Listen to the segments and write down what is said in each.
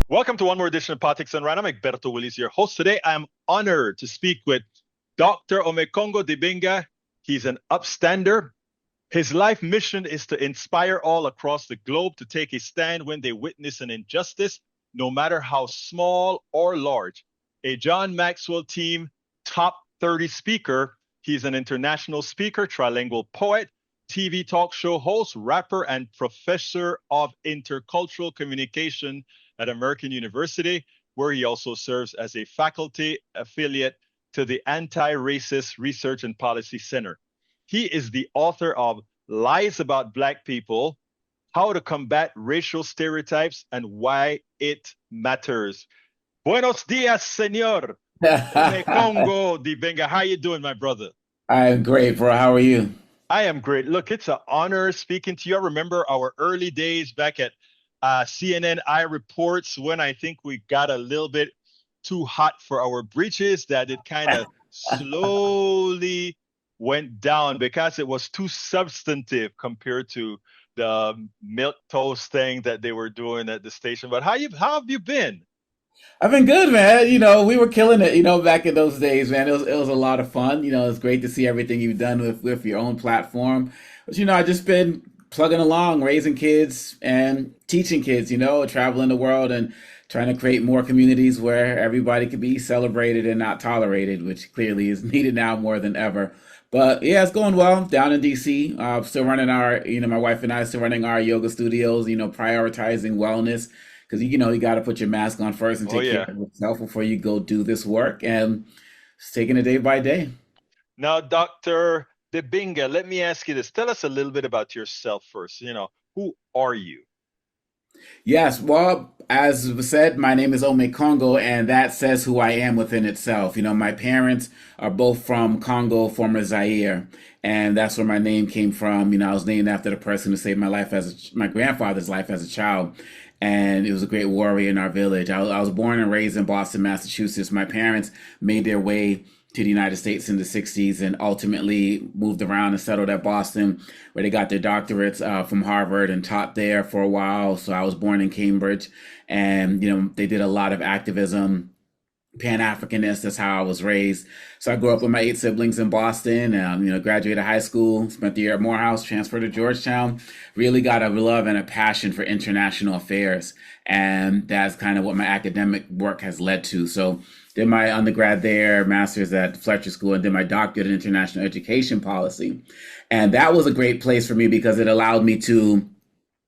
Welcome to one more edition of Politics and Random. I'm Egberto Willies, your host. Today, I am honored to speak with Dr. Omekongo Dibinga. He's an upstander. His life mission is to inspire all across the globe to take a stand when they witness an injustice, no matter how small or large. A John Maxwell team top 30 speaker. He's an international speaker, trilingual poet, TV talk show host, rapper, and professor of intercultural communication at American University, where he also serves as a faculty affiliate to the Anti-Racist Research and Policy Center. He is the author of Lies About Black People, How to Combat Racial Stereotypes, and Why It Matters. Buenos dias, señor. Omekongo Dibinga. How you doing, my brother? I'm great, bro. How are you? I am great. Look, it's an honor speaking to you. I remember our early days back at CNN I reports when I think we got a little bit too hot for our britches, that it kind of slowly went down because it was too substantive compared to the milk toast thing that they were doing at the station. But how have you been? I've been good, man. We were killing it, back in those days, man. It was a lot of fun. It's great to see everything you've done with your own platform. But I just been plugging along, raising kids and teaching kids, traveling the world and trying to create more communities where everybody could be celebrated and not tolerated, which clearly is needed now more than ever. But yeah, it's going well down in DC. Still running my wife and I still running our yoga studios, prioritizing wellness because you got to put your mask on first and Oh take care yeah. of yourself before you go do this work, and just taking it day by day. Now, Dr. Debinga, let me ask you this. Tell us a little bit about yourself first. Who are you? Yes, well, as was said, my name is Omekongo, and that says who I am within itself. My parents are both from Congo, former Zaire, and that's where my name came from. I was named after the person who saved my life my grandfather's life as a child, and it was a great warrior in our village. I was born and raised in Boston, Massachusetts. My parents made their way to the United States in the 60s and ultimately moved around and settled at Boston, where they got their doctorates from Harvard and taught there for a while. So I was born in Cambridge, and they did a lot of activism, Pan-Africanist. That's how I was raised. So I grew up with my eight siblings in Boston. Graduated high school, spent the year at Morehouse, transferred to Georgetown. Really got a love and a passion for international affairs, and that's kind of what my academic work has led to. So did my undergrad there, master's at Fletcher School, and did my doctorate in international education policy. And that was a great place for me because it allowed me to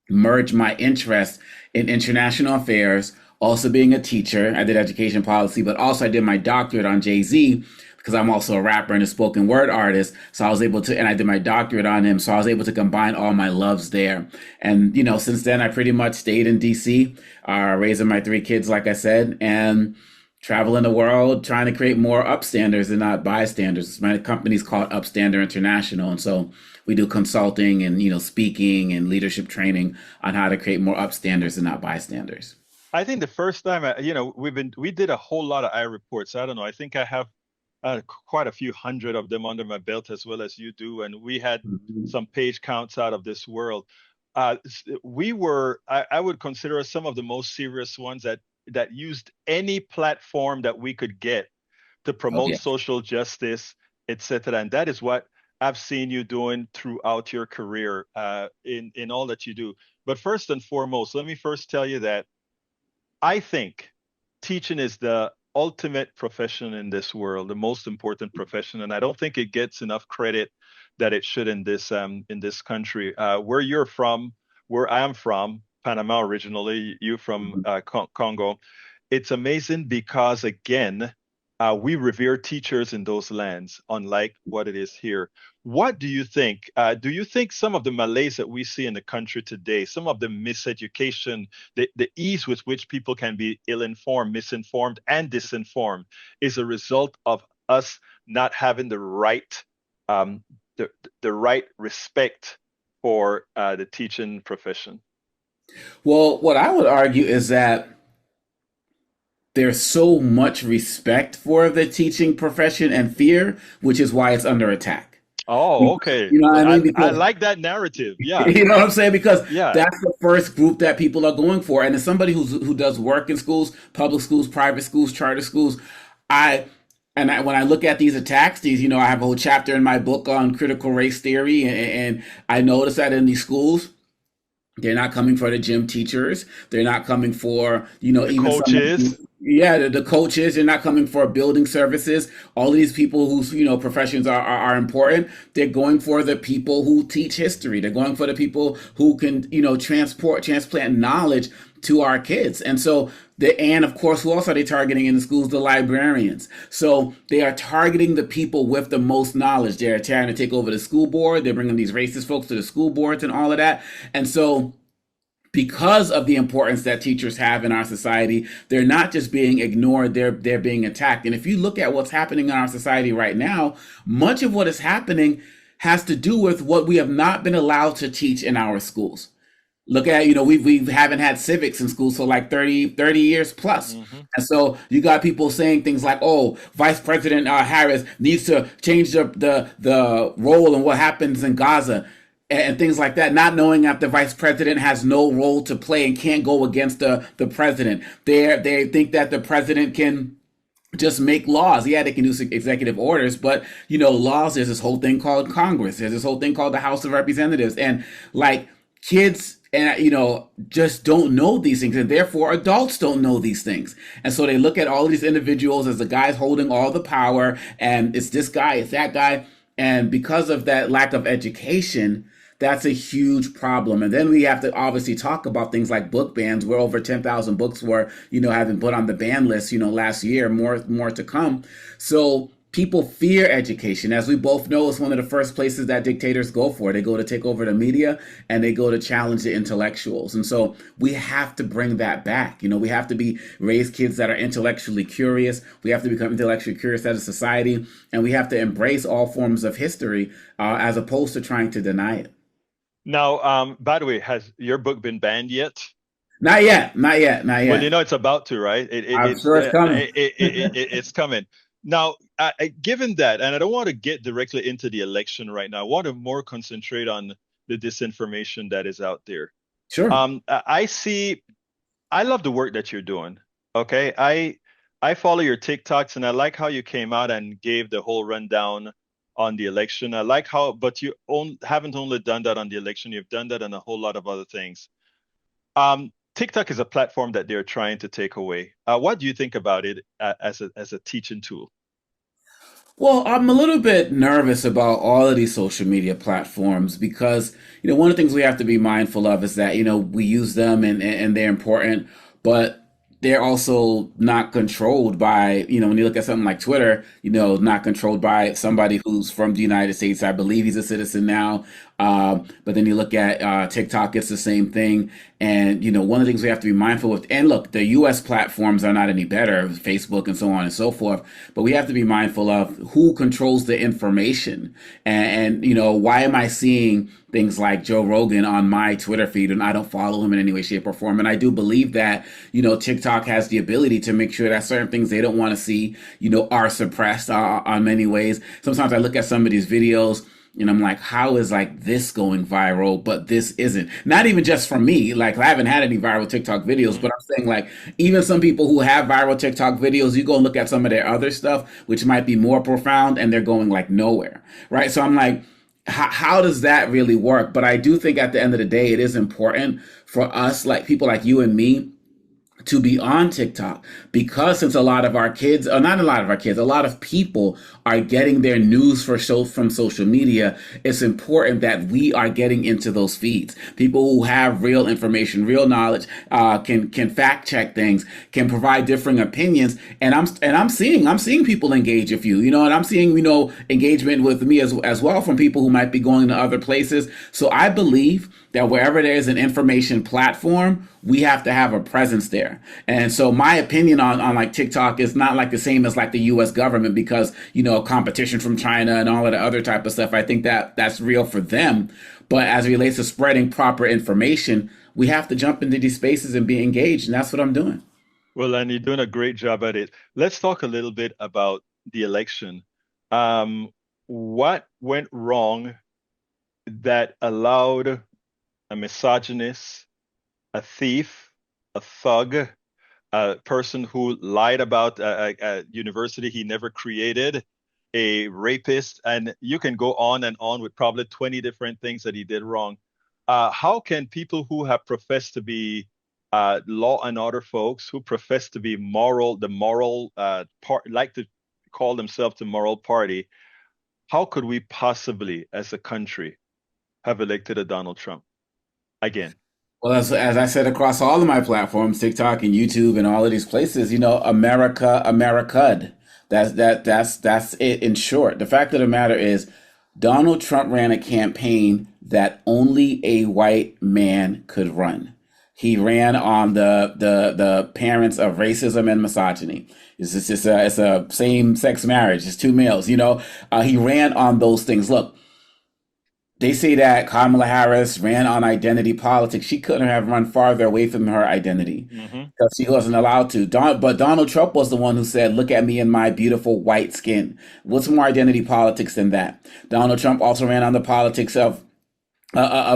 merge my interest in international affairs, also being a teacher. I did education policy, but also I did my doctorate on Jay-Z because I'm also a rapper and a spoken word artist. So I was able to, and I did my doctorate on him. So I was able to combine all my loves there. And, since then I pretty much stayed in DC, raising my three kids, like I said, and traveling the world trying to create more upstanders and not bystanders. My company's called Upstander International. And so we do consulting and, speaking and leadership training on how to create more upstanders and not bystanders. I think the first time, we did a whole lot of I reports. I don't know. I think I have quite a few hundred of them under my belt as well as you do, and we had Mhm. some page counts out of this world. We were, I would consider us some of the most serious ones that used any platform that we could get to Oh, promote yeah. social justice, etc. And that is what I've seen you doing throughout your career, in all that you do. But first and foremost, let me first tell you that I think teaching is the ultimate profession in this world, the most important profession, and I don't think it gets enough credit that it should in this country. Where you're from, where I am from, Panama originally, you from Mhm. Congo. It's amazing because again, we revere teachers in those lands, unlike what it is here. What do you think? Do you think some of the malaise that we see in the country today, some of the miseducation, the ease with which people can be ill-informed, misinformed, and disinformed is a result of us not having um, the, the right respect for the teaching profession? Well, what I would argue is that there's so much respect for the teaching profession and fear, which is why it's under attack. Oh, okay. You know what I mean? I Because like that narrative. Yeah. you know what I'm saying? Because Yeah. that's the first group that people are going for. And as somebody who does work in schools, public schools, private schools, charter schools, I when I look at these attacks, I have a whole chapter in my book on critical race theory, and I notice that in these schools, they're not coming for the gym teachers. They're not coming for, The even some of coaches. yeah, the coaches. They're not coming for building services. All of these people whose, professions are important. They're going for the people who teach history. They're going for the people who can, transplant knowledge to our kids. And so and of course, who else are they targeting in the schools? The librarians. So they are targeting the people with the most knowledge. They're trying to take over the school board. They're bringing these racist folks to the school boards and all of that. And so because of the importance that teachers have in our society, they're not just being ignored, they're being attacked. And if you look at what's happening in our society right now, much of what is happening has to do with what we have not been allowed to teach in our schools. Look at, we haven't had civics in schools for like 30 years plus. Hmm. And so you got people saying things like, oh, Vice President Harris needs to change the role and what happens in Gaza and things like that, not knowing that the vice president has no role to play and can't go against the president. They think that the president can just make laws. Yeah, they can do executive orders, but laws, there's this whole thing called Congress. There's this whole thing called the House of Representatives. And like kids and just don't know these things, and therefore adults don't know these things. And so they look at all these individuals as the guys holding all the power, and it's this guy, it's that guy. And because of that lack of education, that's a huge problem. And then we have to obviously talk about things like book bans, where over 10,000 books were, have been put on the ban list, last year, more to come. So people fear education. As we both know, it's one of the first places that dictators go for. They go to take over the media, and they go to challenge the intellectuals. And so we have to bring that back. We have to raise kids that are intellectually curious. We have to become intellectually curious as a society, and we have to embrace all forms of history as opposed to trying to deny it. Now, by the way, has your book been banned yet? Not yet, not yet, not Well, yet. it's about to, right? I'm sure it's coming. It's coming. Now, given that, and I don't want to get directly into the election right now, I want to more concentrate on the disinformation that is out there. Sure. I love the work that you're doing. Okay. I follow your TikToks, and I like how you came out and gave the whole rundown on the election. I like but you haven't only done that on the election, you've done that on a whole lot of other things. TikTok is a platform that they're trying to take away. What do you think about it as a teaching tool? Well, I'm a little bit nervous about all of these social media platforms because, one of the things we have to be mindful of is that, we use them and they're important, but they're also not controlled by, when you look at something like Twitter, not controlled by somebody who's from the United States. I believe he's a citizen now. But then you look at TikTok, it's the same thing. And, one of the things we have to be mindful of, and look, the US platforms are not any better, Facebook and so on and so forth, but we have to be mindful of who controls the information. And why am I seeing things like Joe Rogan on my Twitter feed and I don't follow him in any way, shape, or form? And I do believe that, TikTok has the ability to make sure that certain things they don't want to see, are suppressed on many ways. Sometimes I look at some of these videos, and I'm like, how is like this going viral, but this isn't? Not even just from me. Like, I haven't had any viral TikTok videos, but I'm saying like even some people who have viral TikTok videos, you go and look at some of their other stuff, which might be more profound, and they're going like nowhere, right? So I'm like, how does that really work? But I do think at the end of the day, it is important for us, like people like you and me, to be on TikTok, because since a lot of our kids, or not a lot of our kids, a lot of people are getting their news from social media, it's important that we are getting into those feeds. People who have real information, real knowledge, can fact check things, can provide differing opinions, and I'm seeing people engage with you, and I'm seeing engagement with me as well from people who might be going to other places. So I believe that wherever there's an information platform, we have to have a presence there. And so my opinion on like TikTok is not like the same as like the US government, because, competition from China and all of the other type of stuff, I think that that's real for them. But as it relates to spreading proper information, we have to jump into these spaces and be engaged. And that's what I'm doing. Well, and you're doing a great job at it. Let's talk a little bit about the election. Um, what went wrong that allowed a misogynist, a thief, a thug, a person who lied about a university he never created, a rapist, and you can go on and on with probably 20 different things that he did wrong. How can people who have professed to be law and order folks, who profess to be moral, the moral part, like to call themselves the moral party, how could we possibly, as a country, have elected a Donald Trump again? Well, as I said across all of my platforms, TikTok and YouTube and all of these places, America, Americud. That's it in short. The fact of the matter is, Donald Trump ran a campaign that only a white man could run. He ran on the parents of racism and misogyny. It's a same sex marriage. It's two males. He ran on those things. Look, they say that Kamala Harris ran on identity politics. She couldn't have run farther away from her identity Hmm. because she wasn't allowed to. But Donald Trump was the one who said, "Look at me in my beautiful white skin." What's more identity politics than that? Donald Trump also ran on the politics of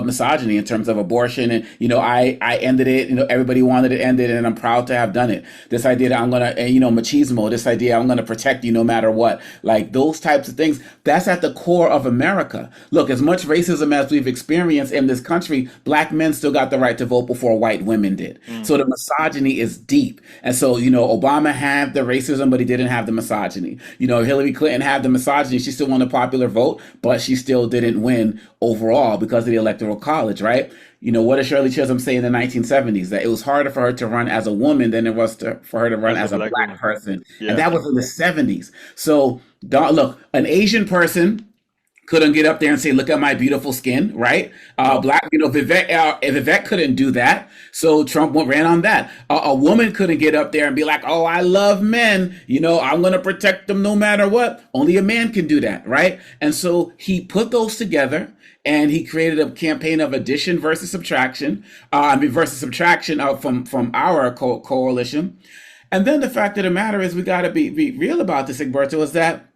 misogyny in terms of abortion, and I ended it. Everybody wanted it ended, and I'm proud to have done it. This idea that I'm gonna, machismo. This idea I'm gonna protect you no matter what. Like those types of things. That's at the core of America. Look, as much racism as we've experienced in this country, black men still got the right to vote before white women did. So the misogyny is deep, and so Obama had the racism, but he didn't have the misogyny. Hillary Clinton had the misogyny. She still won the popular vote, but she still didn't win overall because of the electoral college, right? What did Shirley Chisholm say in the 1970s? That it was harder for her to run as a woman than it was for her to run As a as a black black woman. person. And Yeah. that was in the 70s. So, look, an Asian person couldn't get up there and say, "Look at my beautiful skin," right? No. Black, Vivek couldn't do that, so Trump ran on that. A woman couldn't get up there and be like, "Oh, I love men. I'm going to protect them no matter what." Only a man can do that, right? And so he put those together. And he created a campaign of addition versus subtraction, versus subtraction from our coalition. And then the fact of the matter is, we got to be real about this, Egberto, is that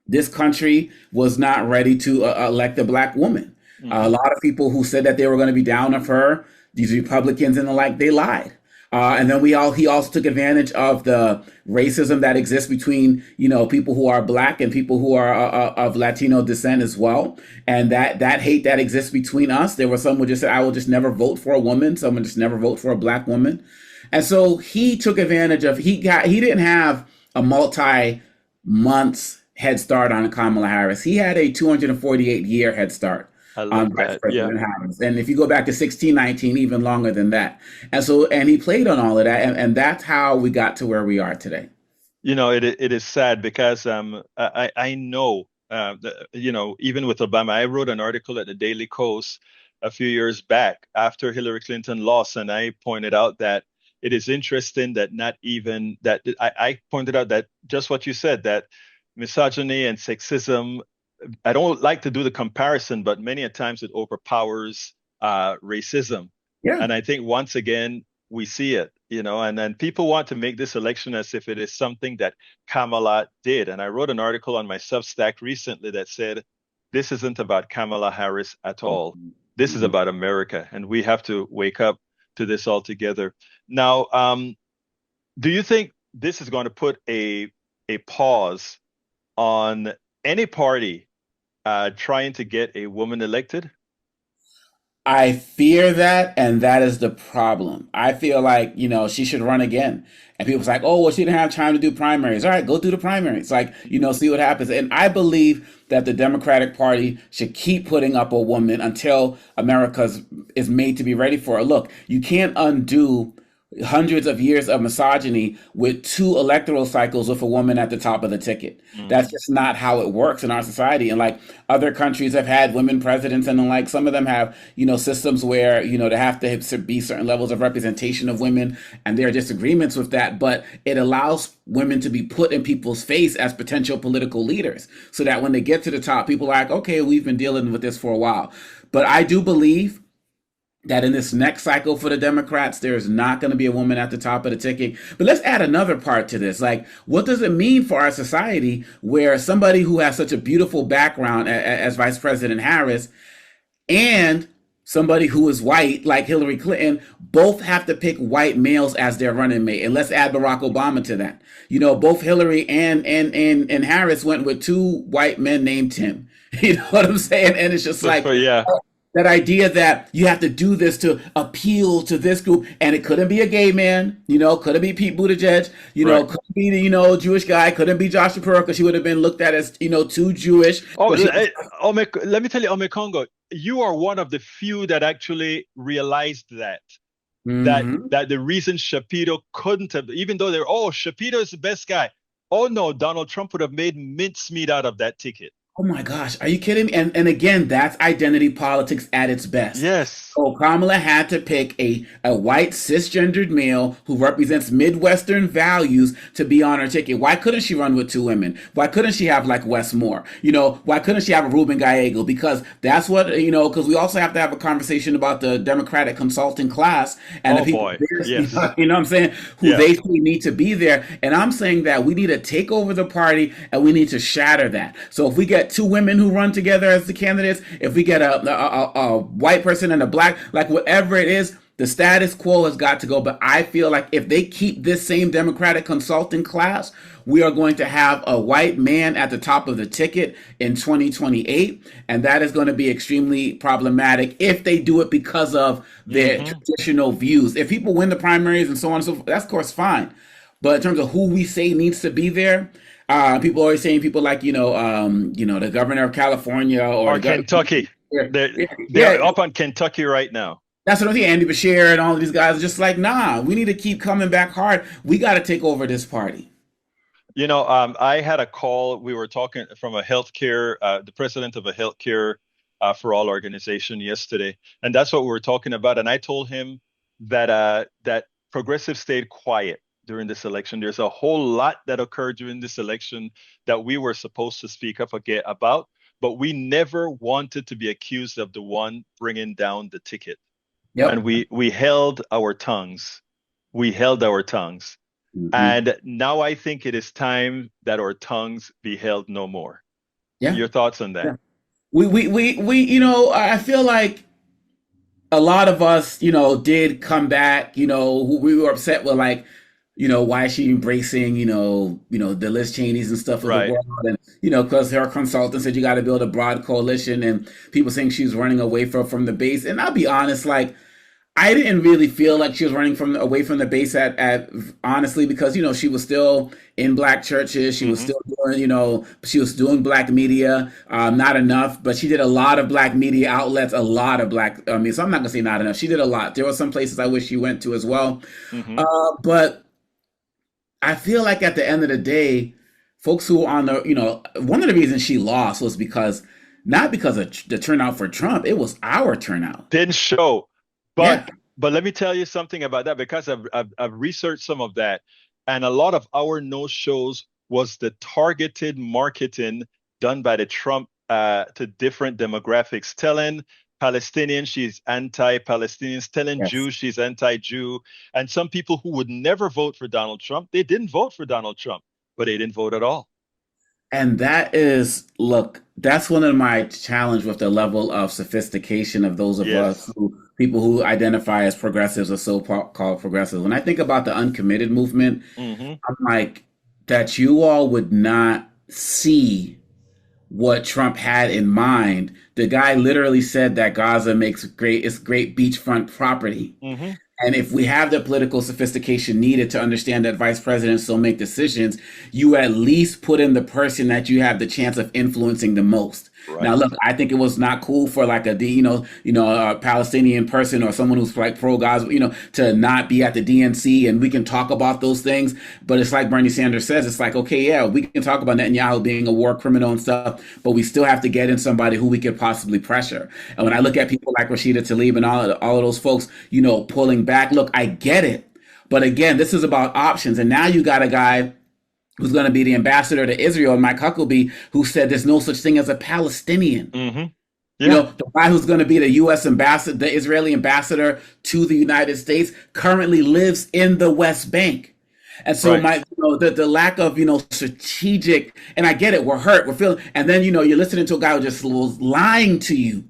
this country was not ready to elect a black woman. A Hmm. lot of people who said that they were going to be down on her, these Republicans and the like, they lied. And then he also took advantage of the racism that exists between, people who are black and people who are of Latino descent as well. And that hate that exists between us. There were some who just said, "I will just never vote for a woman." Some would just never vote for a black woman. And so he took advantage of, he didn't have a multi-months head start on Kamala Harris. He had a 248-year head start I on love Vice that. Yeah. President Harris. And if you go back to 1619, even longer than that. And he played on all of that. And that's how we got to where we are today. It is sad because I know even with Obama, I wrote an article at the Daily Kos a few years back after Hillary Clinton lost, and I pointed out that it is interesting that not even that I pointed out that just what you said, that misogyny and sexism, I don't like to do the comparison, but many a times it overpowers racism. Yeah. And I think once again, we see it, and then people want to make this election as if it is something that Kamala did. And I wrote an article on my Substack recently that said, this isn't about Kamala Harris at all. This is Mhm. about America, and we have to wake up to this altogether. Now, do you think this is going to put a pause on any party trying to get a woman elected? I fear that, and that is the problem. I feel like, she should run again. And people's like, "Oh, well, she didn't have time to do primaries." All right, go do the primaries. Like, see what happens. And I believe that the Democratic Party should keep putting up a woman until America is made to be ready for it. Look, you can't undo hundreds of years of misogyny with two electoral cycles with a woman at the top of the ticket. That's Hmm. just not how it works in our society. And like other countries have had women presidents, and then like some of them have, systems where, they have to be certain levels of representation of women, and there are disagreements with that. But it allows women to be put in people's face as potential political leaders so that when they get to the top, people are like, "Okay, we've been dealing with this for a while." But I do believe that in this next cycle for the Democrats, there's not going to be a woman at the top of the ticket. But let's add another part to this. Like, what does it mean for our society where somebody who has such a beautiful background as Vice President Harris and somebody who is white, like Hillary Clinton, both have to pick white males as their running mate? And let's add Barack Obama to that. You know, both Hillary and Harris went with two white men named Tim. You know what I'm saying? And it's just like, yeah. That idea that you have to do this to appeal to this group, and it couldn't be a gay man, you know, couldn't be Pete Buttigieg, you know, couldn't be the, you know, Jewish guy, couldn't be Josh Shapiro because she would have been looked at as, you know, too Jewish. Let me tell you, Omekongo, you are one of the few that actually realized that. That the reason Shapiro couldn't have, even though Shapiro is the best guy. Oh no, Donald Trump would have made mincemeat out of that ticket. Oh my gosh, are you kidding me? And again, that's identity politics at its best. Yes. So Kamala had to pick a white cisgendered male who represents Midwestern values to be on her ticket. Why couldn't she run with two women? Why couldn't she have like Wes Moore? You know, why couldn't she have a Ruben Gallego? Because that's what, you know, because we also have to have a conversation about the Democratic consulting class and the people there, yes. you know what I'm saying, who basically need to be there. And I'm saying that we need to take over the party and we need to shatter that. So if we get two women who run together as the candidates, if we get a white person and a black, like whatever it is, the status quo has got to go. But I feel like if they keep this same Democratic consulting class, we are going to have a white man at the top of the ticket in 2028. And that is going to be extremely problematic if they do it because of their traditional views. If people win the primaries and so on and so forth, that's of course fine. But in terms of who we say needs to be there, people are always saying people like, the governor of California or Kentucky. They're up on Kentucky right now. That's what I'm saying. Andy Bashir and all of these guys are just like, nah, we need to keep coming back hard. We got to take over this party. You know, I had a call. We were talking from a healthcare, the president of a healthcare for all organization yesterday. And that's what we were talking about. And I told him that that progressive stayed quiet during this election. There's a whole lot that occurred during this election that we were supposed to speak up again about, but we never wanted to be accused of the one bringing down the ticket. Yep. And we held our tongues. We held our tongues. And now I think it is time that our tongues be held no more. Yeah. Your thoughts on that? Yeah. I feel like a lot of us, did come back, we were upset with like, why is she embracing, the Liz Cheneys and stuff of the world? And, because her consultant said you got to build a broad coalition and people saying she's running away from the base. And I'll be honest, like, I didn't really feel like she was running away from the base at honestly, because, she was still in black churches. She was still doing, she was doing black media, not enough, but she did a lot of black media outlets, so I'm not going to say not enough. She did a lot. There were some places I wish she went to as well. But I feel like at the end of the day, folks who were on the, one of the reasons she lost was not because of the turnout for Trump, it was our turnout. Didn't show. But let me tell you something about that, because I've researched some of that, and a lot of our no shows was the targeted marketing done by the Trump to different demographics, telling Palestinians she's anti-Palestinians, telling Jews she's anti-Jew, and some people who would never vote for Donald Trump, they didn't vote for Donald Trump, but they didn't vote at all. And that's one of my challenge with the level of sophistication of those of us people who identify as progressives or so-called progressives. When I think about the uncommitted movement, I'm like, that you all would not see what Trump had in mind. The guy literally said that Gaza it's great beachfront property. And if we have the political sophistication needed to understand that vice presidents don't make decisions, you at least put in the person that you have the chance of influencing the most. Right. Now, look, I think it was not cool for like a Palestinian person or someone who's like pro-Gaza, to not be at the DNC, and we can talk about those things. But it's like Bernie Sanders says, it's like, okay, yeah, we can talk about Netanyahu being a war criminal and stuff, but we still have to get in somebody who we could possibly pressure. And when I look at people like Rashida Tlaib and all of those folks, pulling back, look, I get it. But again, this is about options. And now you got a guy who's going to be the ambassador to Israel, Mike Huckabee, who said there's no such thing as a Palestinian. Yeah. The guy who's going to be the U.S. ambassador, the Israeli ambassador to the United States, currently lives in the West Bank. And so Right. the lack of, strategic, and I get it, we're hurt, we're feeling, and then, you're listening to a guy who just was lying to you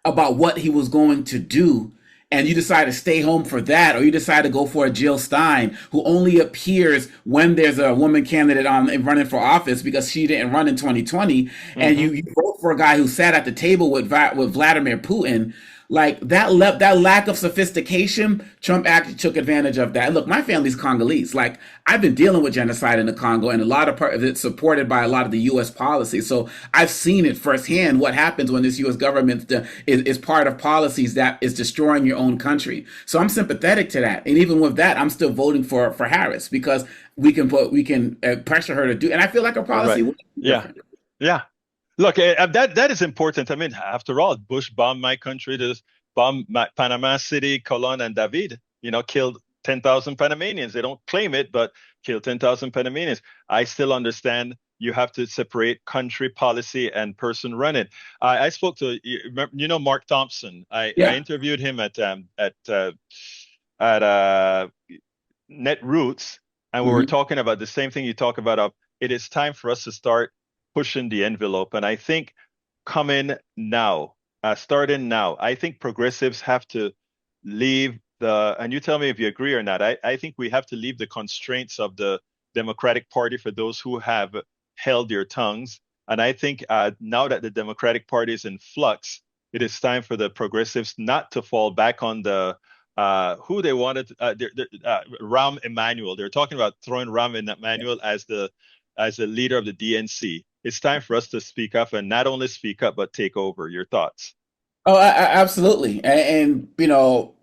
about what he was going to do, and you decide to stay home for that, or you decide to go for a Jill Stein, who only appears when there's a woman candidate on running for office because she didn't run in 2020, and Hmm. you vote for a guy who sat at the table with Vladimir Putin. Like that lack of sophistication, Trump actually took advantage of that. And look, my family's Congolese. Like, I've been dealing with genocide in the Congo, and a lot of part of it's supported by a lot of the U.S. policy. So I've seen it firsthand what happens when this U.S. government is part of policies that is destroying your own country. So I'm sympathetic to that, and even with that, I'm still voting for Harris because we can pressure her to do. And I feel like her policy Right. would be Yeah. different. Yeah. Look, that is important. I mean, after all, Bush bombed my country, just bombed Panama City, Colon, and David. Killed 10,000 Panamanians. They don't claim it, but killed 10,000 Panamanians. I still understand you have to separate country policy and person running. I spoke to Mark Thompson. I Yeah. interviewed him at Net Roots, and we were Hmm. talking about the same thing you talk about. It is time for us to start pushing the envelope, and I think coming now, starting now, I think progressives have to leave and you tell me if you agree or not. I think we have to leave the constraints of the Democratic Party for those who have held their tongues. And I think now that the Democratic Party is in flux, it is time for the progressives not to fall back on the who they wanted, Rahm Emanuel. They're talking about throwing Rahm Emanuel as the leader of the DNC. It's time for us to speak up and not only speak up but take over. Your thoughts? Oh, absolutely. And,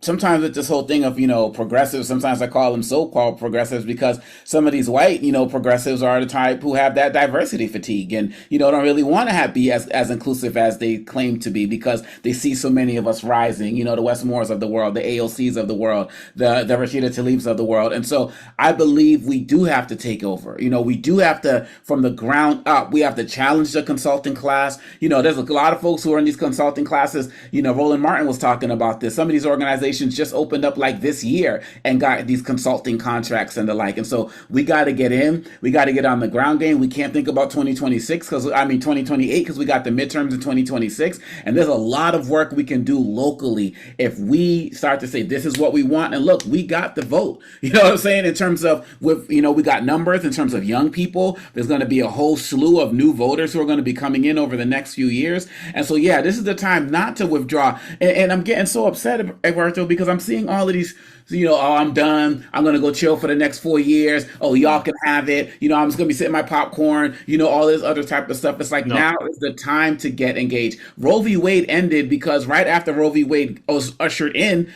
sometimes with this whole thing of, progressives, sometimes I call them so-called progressives because some of these white, progressives are the type who have that diversity fatigue and, don't really want to be as inclusive as they claim to be because they see so many of us rising, the Westmores of the world, the AOCs of the world, the Rashida Tlaibs of the world. And so I believe we do have to take over. We do have to, from the ground up, we have to challenge the consulting class. There's a lot of folks who are in these consulting classes. Roland Martin was talking about this. Some of these organizations just opened up like this year and got these consulting contracts and the like. And so we got to get in. We got to get on the ground game. We can't think about 2026 2028 because we got the midterms in 2026. And there's a lot of work we can do locally if we start to say this is what we want. And look, we got the vote. You know what I'm saying? In terms of we got numbers in terms of young people. There's going to be a whole slew of new voters who are going to be coming in over the next few years. And so yeah, this is the time not to withdraw. And I'm getting so upset, Egberto, because I'm seeing all of these, oh, I'm done. I'm going to go chill for the next 4 years. Oh, y'all Mm. can have it. I'm just going to be sitting my popcorn, all this other type of stuff. It's like No. now is the time to get engaged. Roe v. Wade ended because right after Roe v. Wade was ushered in,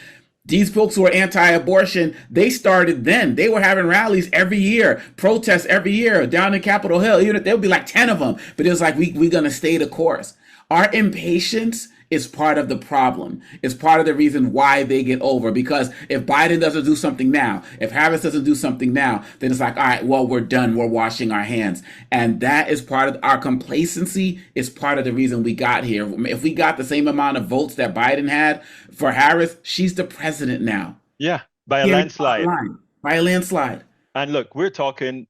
these folks who are anti-abortion, they started then. They were having rallies every year, protests every year down in Capitol Hill. There'll be like 10 of them. But it was like, we're going to stay the course. Our impatience is part of the problem. It's part of the reason why they get over. Because if Biden doesn't do something now, if Harris doesn't do something now, then it's like, all right, well, we're done. We're washing our hands. And that is part of our complacency, is part of the reason we got here. If we got the same amount of votes that Biden had for Harris, she's the president now. Yeah, by a Period. Bottom landslide. line. By a landslide. And look, we're talking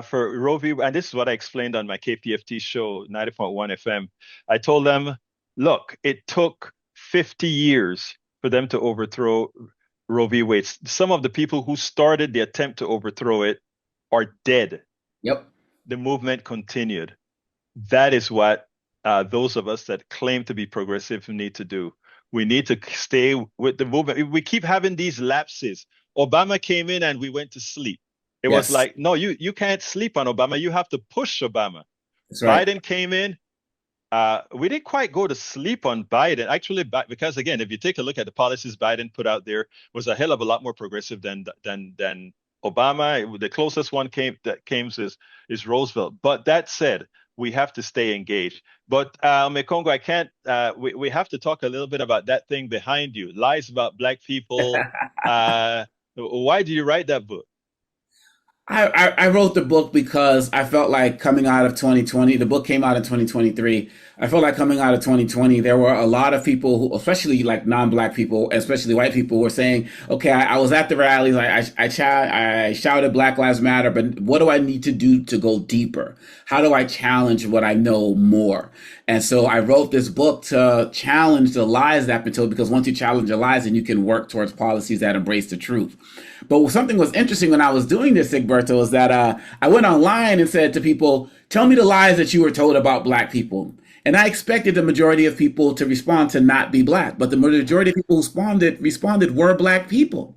for Roe v. And this is what I explained on my KPFT show, 90.1 FM. I told them, look, it took 50 years for them to overthrow Roe v. Wade. Some of the people who started the attempt to overthrow it are dead. Yep. The movement continued. That is what those of us that claim to be progressive need to do. We need to stay with the movement. We keep having these lapses. Obama came in and we went to sleep. It was Yes. like, no, you can't sleep on Obama. You have to push Obama. That's right. Biden came in. We didn't quite go to sleep on Biden, actually, because again, if you take a look at the policies Biden put out there, was a hell of a lot more progressive than Obama. The closest one came is Roosevelt. But that said, we have to stay engaged. But Mekongo, I can't. We have to talk a little bit about that thing behind you, lies about black people. Why did you write that book? I wrote the book because I felt like coming out of 2020, the book came out in 2023. I felt like coming out of 2020, there were a lot of people who, especially like non-black people, especially white people, were saying, okay, I was at the rallies, I shouted Black Lives Matter, but what do I need to do to go deeper? How do I challenge what I know more? And so I wrote this book to challenge the lies that have been told, because once you challenge the lies, then you can work towards policies that embrace the truth. But something was interesting when I was doing this, Egberto, is that I went online and said to people, tell me the lies that you were told about black people. And I expected the majority of people to respond to not be black, but the majority of people who responded were black people.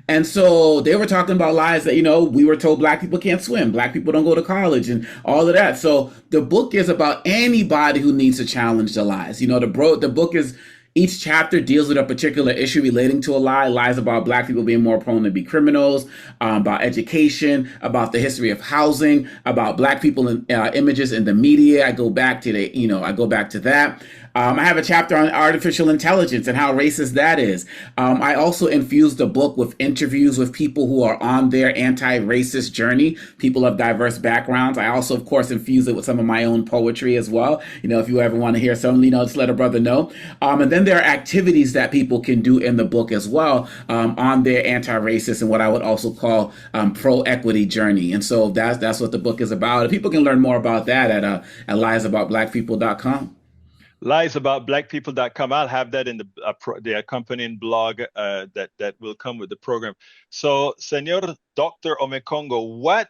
And so they were talking about lies that, we were told black people can't swim, black people don't go to college and all of that. So the book is about anybody who needs to challenge the lies. The book is, each chapter deals with a particular issue relating to a lie, lies about black people being more prone to be criminals, about education, about the history of housing, about black people and images in the media. I go back to that. I have a chapter on artificial intelligence and how racist that is. I also infused the book with interviews with people who are on their anti-racist journey, people of diverse backgrounds. I also, of course, infuse it with some of my own poetry as well. If you ever want to hear some, just let a brother know. And then there are activities that people can do in the book as well on their anti-racist and what I would also call pro-equity journey. And so that's what the book is about. People can learn more about that at liesaboutblackpeople.com. Liesaboutblackpeople.com. I'll have that in the accompanying blog that will come with the program. So, Senor Dr. Omekongo, what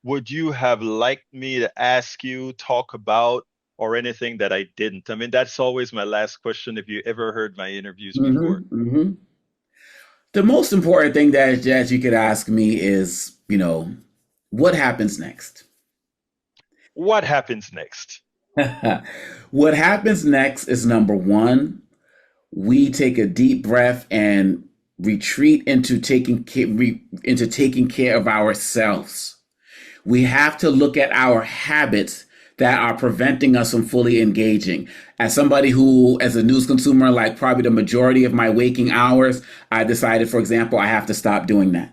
would you have liked me to ask you, talk about, or anything that I didn't? I mean, that's always my last question. If you ever heard my interviews before, The most important thing that you could ask me is, what happens next? what happens next? What happens next is, number one, we take a deep breath and retreat into taking care of ourselves. We have to look at our habits that are preventing us from fully engaging. As somebody who, as a news consumer, like probably the majority of my waking hours, I decided, for example, I have to stop doing that.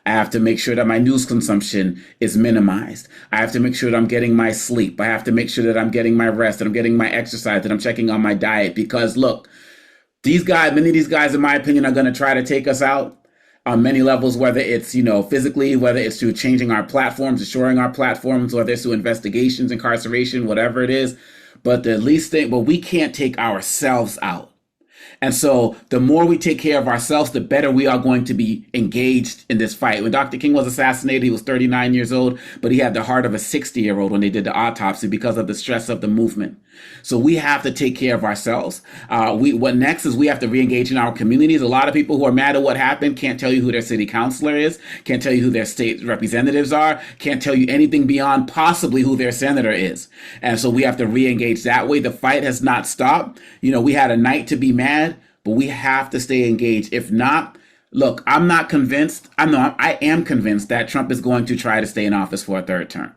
I have to make sure that my news consumption is minimized. I have to make sure that I'm getting my sleep. I have to make sure that I'm getting my rest, that I'm getting my exercise, that I'm checking on my diet. Because look, many of these guys, in my opinion, are going to try to take us out on many levels, whether it's, physically, whether it's through changing our platforms, destroying our platforms, whether it's through investigations, incarceration, whatever it is. But we can't take ourselves out. And so the more we take care of ourselves, the better we are going to be engaged in this fight. When Dr. King was assassinated, he was 39 years old, but he had the heart of a 60-year-old when they did the autopsy because of the stress of the movement. So we have to take care of ourselves. What next is we have to reengage in our communities. A lot of people who are mad at what happened can't tell you who their city councilor is, can't tell you who their state representatives are, can't tell you anything beyond possibly who their senator is. And so we have to reengage that way. The fight has not stopped. We had a night to be mad, but we have to stay engaged. If not, look, I'm not convinced. I am convinced that Trump is going to try to stay in office for a third term.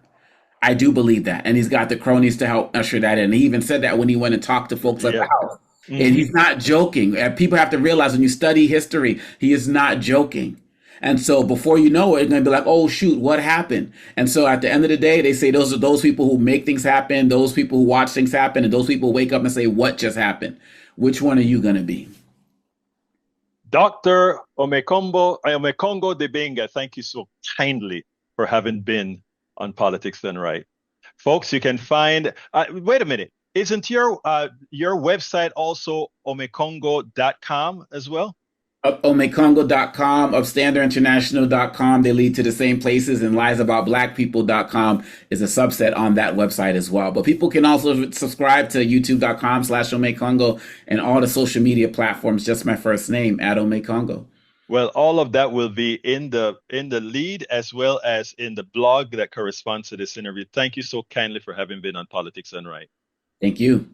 I do believe that. And he's got the cronies to help usher that in. He even said that when he went and talked to folks at the House. Mm-hmm. And he's not joking. People have to realize when you study history, he is not joking. And so before you know it, it's going to be like, oh, shoot, what happened? And so at the end of the day, they say those are those people who make things happen, those people who watch things happen, and those people wake up and say, what just happened? Which one are you going to be? Dr. Omekongo Dibinga, thank you so kindly for having been on Politics Done Right. Folks, you can find, wait a minute, isn't your website also omekongo.com as well? Omekongo.com, upstanderinternational.com, they lead to the same places, and liesaboutblackpeople.com is a subset on that website as well. But people can also subscribe to youtube.com/Omekongo and all the social media platforms, just my first name, @Omekongo. Well, all of that will be in the lead as well as in the blog that corresponds to this interview. Thank you so kindly for having been on Politics Done Right. Thank you.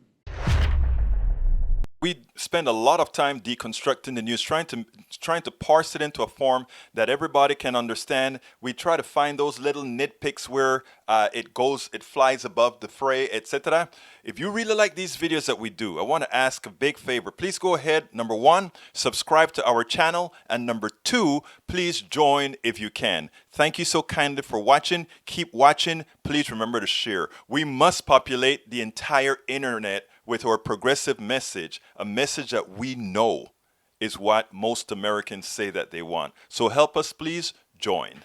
We spend a lot of time deconstructing the news, trying to parse it into a form that everybody can understand. We try to find those little nitpicks where it flies above the fray, etc. If you really like these videos that we do, I want to ask a big favor. Please go ahead. Number one, subscribe to our channel, and number two, please join if you can. Thank you so kindly for watching. Keep watching. Please remember to share. We must populate the entire internet with our progressive message, a message that we know is what most Americans say that they want. So help us, please join.